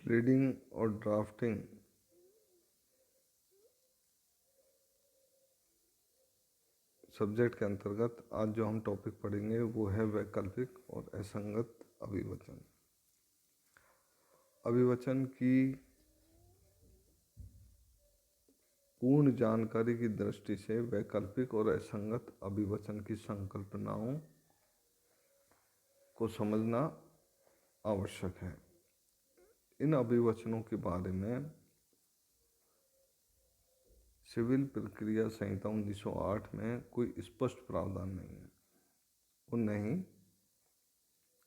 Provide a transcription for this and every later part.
Pleading और drafting subject के अंतर्गत आज जो हम टॉपिक पढ़ेंगे वो है वैकल्पिक और असंगत अभिवचन। अभिवचन की पूर्ण जानकारी की दृष्टि से वैकल्पिक और असंगत अभिवचन की संकल्पनाओं को समझना आवश्यक है। इन अभिवचनों के बारे में सिविल प्रक्रिया संहिता 1908 में कोई स्पष्ट प्रावधान नहीं है और न ही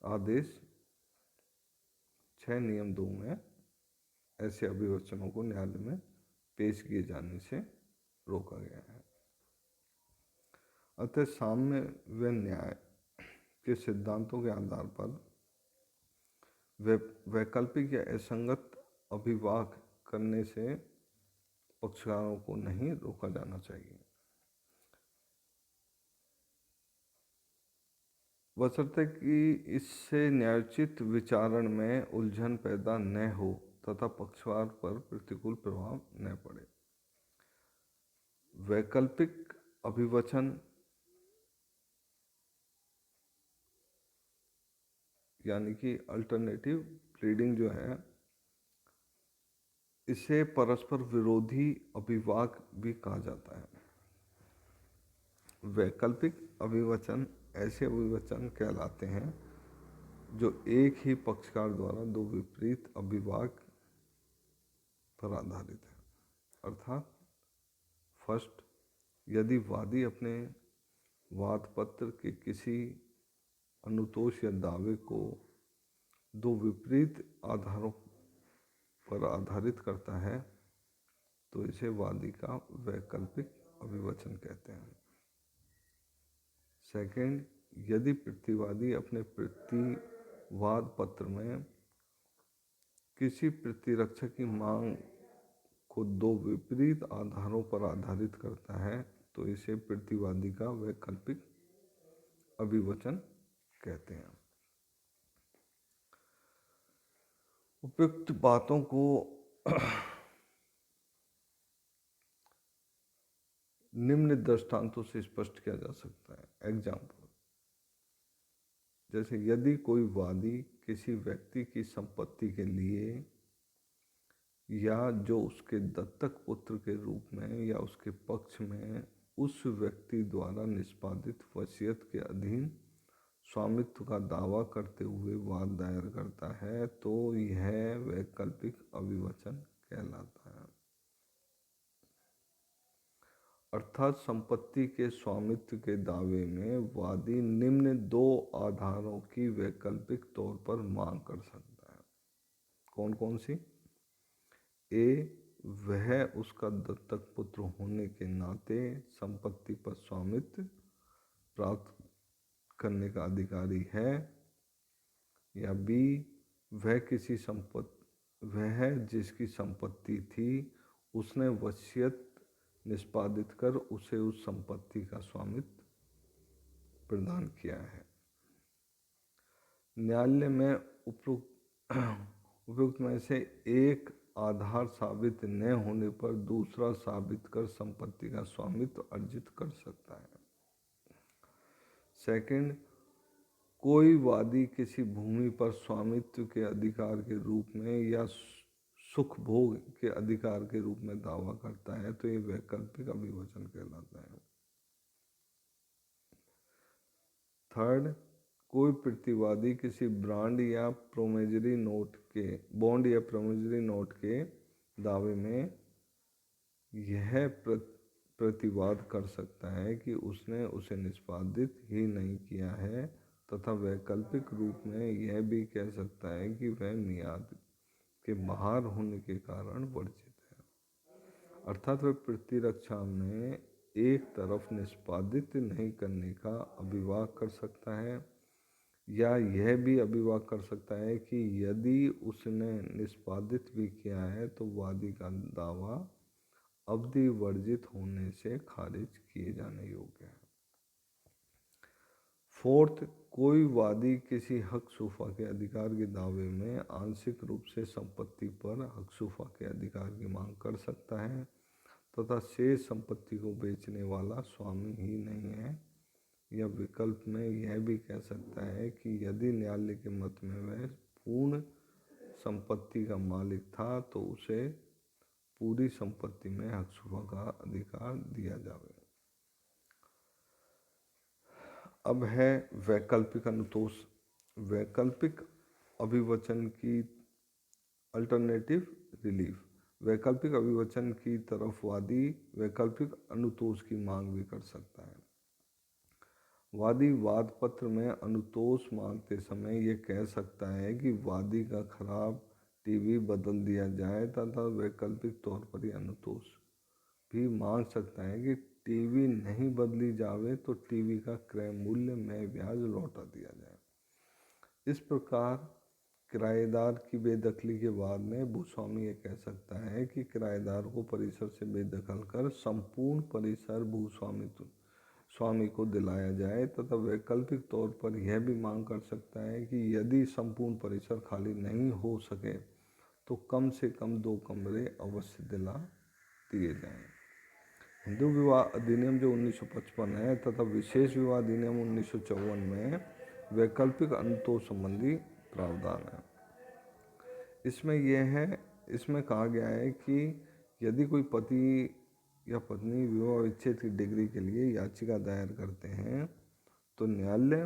आदेश 6 नियम 2 में ऐसे अभिवचनों को न्यायालय में पेश किए जाने से रोका गया है। अतः साम्य व न्याय के सिद्धांतों के आधार पर वैकल्पिक या असंगत अभिवाद करने से पक्षकारों को नहीं रोका जाना चाहिए, बशर्ते कि इससे न्यायोचित विचारण में उलझन पैदा न हो तथा पक्षकार पर प्रतिकूल प्रभाव न पड़े। वैकल्पिक अभिवचन यानी कि अल्टरनेटिव प्लीडिंग जो है, इसे परस्पर विरोधी अभिवाद भी कहा जाता है। वैकल्पिक अभिवचन ऐसे अभिवचन कहलाते हैं जो एक ही पक्षकार द्वारा दो विपरीत अभिवाद पर आधारित है। अर्थात फर्स्ट, यदि वादी अपने वाद पत्र के किसी अनुतोष या दावे को दो विपरीत आधारों पर आधारित करता है तो इसे वादी का वैकल्पिक अभिवचन कहते हैं। सेकंड, यदि प्रतिवादी अपने प्रतिवाद पत्र में किसी प्रतिरक्षक की मांग को दो विपरीत आधारों पर आधारित करता है तो इसे प्रतिवादी का वैकल्पिक अभिवचन कहते हैं। उपयुक्त बातों को निम्न दृष्टांतों से स्पष्ट किया जा सकता है। एग्जाम्पल, जैसे यदि कोई वादी किसी व्यक्ति की संपत्ति के लिए या जो उसके दत्तक पुत्र के रूप में या उसके पक्ष में उस व्यक्ति द्वारा निष्पादित वसीयत के अधीन स्वामित्व का दावा करते हुए वाद दायर करता है तो यह वैकल्पिक अभिवचन कहलाता है। अर्थात संपत्ति के स्वामित्व के दावे में वादी निम्न दो आधारों की वैकल्पिक तौर पर मांग कर सकता है। कौन कौन सी? ए, वह उसका दत्तक पुत्र होने के नाते संपत्ति पर स्वामित्व प्राप्त करने का अधिकारी है, या बी, वह जिसकी संपत्ति थी उसने वसीयत निष्पादित कर उसे उस संपत्ति का स्वामित्व प्रदान किया है। न्यायालय में उपयुक्त में से एक आधार साबित न होने पर दूसरा साबित कर संपत्ति का स्वामित्व अर्जित कर सकता है। सेकंड, कोई वादी किसी भूमि पर स्वामित्व के अधिकार के रूप में या सुख भोग के अधिकार के रूप में दावा करता है तो ये वैकल्पिक अभिवचन कहलाता है। थर्ड, कोई प्रतिवादी किसी बॉन्ड या प्रोमिसरी नोट के दावे में यह प्रतिवाद कर सकता है कि उसने उसे निष्पादित ही नहीं किया है तथा वैकल्पिक रूप में यह भी कह सकता है कि वह मियाद के बाहर होने के कारण वर्जित है। अर्थात वह प्रतिरक्षा में एक तरफ निष्पादित नहीं करने का अभिवाद कर सकता है या यह भी अभिवाद कर सकता है कि यदि उसने निष्पादित भी किया है तो वादी का दावा अवधि वर्जित होने से खारिज किए जाने योग्य है। फोर्थ, कोई वादी किसी हक शुफा के अधिकार के दावे में आंशिक रूप से संपत्ति पर हक शुफा के अधिकार की मांग कर सकता है तथा शेष संपत्ति को बेचने वाला स्वामी ही नहीं है। या विकल्प में यह भी कह सकता है कि यदि न्यायालय के मत में वह पूर्ण संपत्ति का मालिक था तो उसे पूरी संपत्ति में हक शुफा का अधिकार दिया जावे। अब है वैकल्पिक अनुतोष। वैकल्पिक अभिवचन की अल्टरनेटिव रिलीफ। वैकल्पिक अभिवचन की तरफ वादी वैकल्पिक अनुतोष की मांग भी कर सकता है। वादी वाद पत्र में अनुतोष मांगते समय ये कह सकता है कि वादी का खराब टीवी बदल दिया जाए तथा वैकल्पिक तौर पर यह अनुतोष भी मांग सकता है कि टीवी नहीं बदली जावे तो टीवी का क्रय मूल्य में ब्याज लौटा दिया जाए। इस प्रकार किराएदार की बेदखली के बाद में भूस्वामी ये कह सकता है कि किराएदार को परिसर से बेदखल कर संपूर्ण परिसर स्वामी को दिलाया जाए तथा वैकल्पिक तौर पर यह भी मांग कर सकता है कि यदि संपूर्ण परिसर खाली नहीं हो सके तो कम से कम 2 कमरे अवश्य दिला दिए जाएं। हिंदू विवाह अधिनियम जो 1955 है तथा विशेष विवाह अधिनियम 1954 में वैकल्पिक अनुतोष संबंधी प्रावधान है। इसमें कहा गया है कि यदि कोई पति या पत्नी विवाह विच्छेद की डिग्री के लिए याचिका दायर करते हैं तो न्यायालय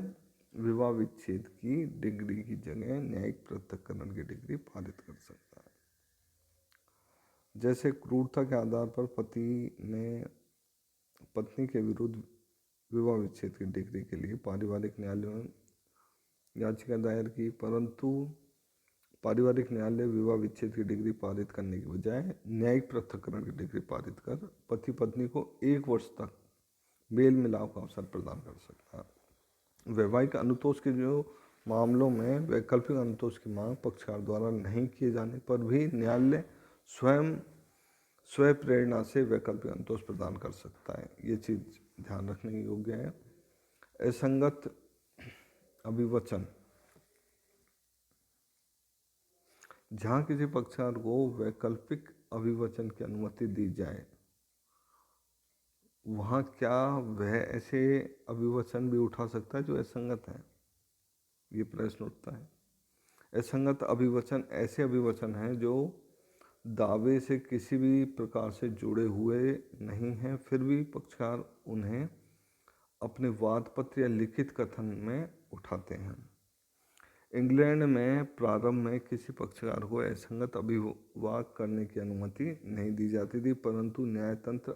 विवाह विच्छेद की डिग्री की जगह न्यायिक पृथक्करण की डिग्री पारित कर सकता है। जैसे क्रूरता के आधार पर पति ने पत्नी के विरुद्ध विवाह विच्छेद की डिग्री के लिए पारिवारिक न्यायालय में याचिका दायर की, परंतु पारिवारिक न्यायालय विवाह विच्छेद की डिग्री पारित करने की बजाय न्यायिक पृथक्करण की डिग्री पारित कर पति पत्नी को 1 वर्ष तक मेल मिलाप का अवसर प्रदान कर सकता है। वैवाहिक अनुतोष के जो मामलों में वैकल्पिक अनुतोष की मांग पक्षकार द्वारा नहीं किए जाने पर भी न्यायालय स्वयं प्रेरणा से वैकल्पिक अनुतोष प्रदान कर सकता है। ये चीज़ ध्यान रखने की योग्य है। असंगत अभिवचन। जहाँ किसी पक्षकार को वैकल्पिक अभिवचन की अनुमति दी जाए वहाँ क्या वह ऐसे अभिवचन भी उठा सकता है जो असंगत है? ये प्रश्न उठता है। असंगत अभिवचन ऐसे अभिवचन हैं जो दावे से किसी भी प्रकार से जुड़े हुए नहीं हैं, फिर भी पक्षकार उन्हें अपने वाद पत्र या लिखित कथन में उठाते हैं। इंग्लैंड में प्रारंभ में किसी पक्षकार को असंगत अभिवाद करने की अनुमति नहीं दी जाती थी, परंतु न्यायतंत्र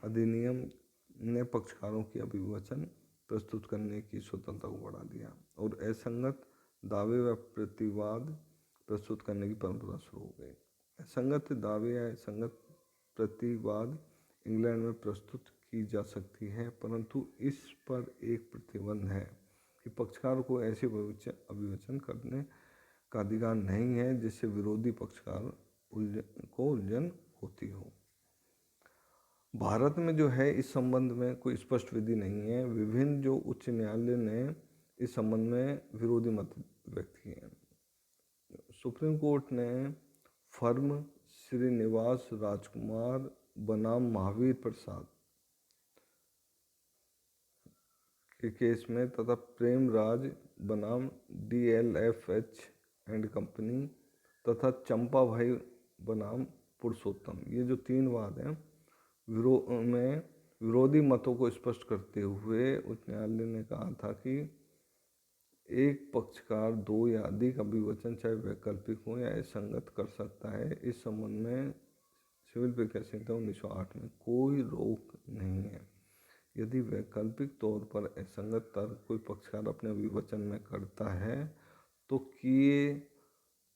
अधिनियम ने पक्षकारों की अभिवचन प्रस्तुत करने की स्वतंत्रता को बढ़ा दिया और असंगत दावे व प्रतिवाद प्रस्तुत करने की परंपरा शुरू हो गई। असंगत दावे या असंगत प्रतिवाद इंग्लैंड में प्रस्तुत की जा सकती है, परंतु इस पर एक प्रतिबंध है कि पक्षकार को ऐसे अभिवचन करने का अधिकार नहीं है जिससे विरोधी पक्षकार को उलझन होती हो। भारत में जो है इस संबंध में कोई स्पष्ट विधि नहीं है। विभिन्न जो उच्च न्यायालय ने इस संबंध में विरोधी मत व्यक्त किए हैं। सुप्रीम कोर्ट ने फर्म श्रीनिवास राजकुमार बनाम महावीर प्रसाद के केस में तथा प्रेमराज बनाम DLFH एंड कंपनी तथा चंपा भाई बनाम पुरुषोत्तम, ये जो 3 वाद हैं विरोधी मतों को स्पष्ट करते हुए उच्च न्यायालय ने कहा था कि एक पक्षकार 2 या अधिक अभिवचन चाहे वैकल्पिक हो या असंगत कर सकता है। इस संबंध में सिविल प्रक्रिया संहिता 1908 में कोई रोक नहीं है। यदि वैकल्पिक तौर पर असंगत तर्क कोई पक्षकार अपने अभिवचन में करता है तो किए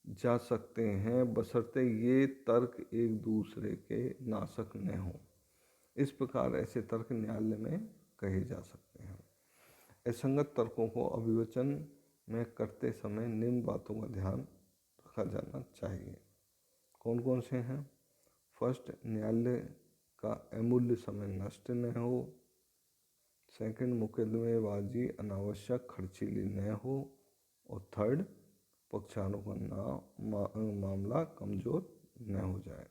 जा सकते हैं, बशर्ते ये तर्क एक दूसरे के नाशक न हो। इस प्रकार ऐसे तर्क न्यायालय में कहे जा सकते हैं। असंगत तर्कों को अभिवचन में करते समय निम्न बातों का ध्यान रखा जाना चाहिए। कौन कौन से हैं? फर्स्ट, न्यायालय का अमूल्य समय नष्ट न हो। सेकंड, मुकदमेबाजी अनावश्यक खर्चीली न हो। और थर्ड, पक्षारों का मामला कमज़ोर न हो जाए।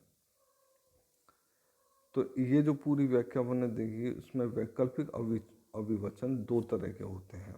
तो ये जो पूरी व्याख्या हमने देखी, उसमें वैकल्पिक अभिवचन दो तरह के होते हैं।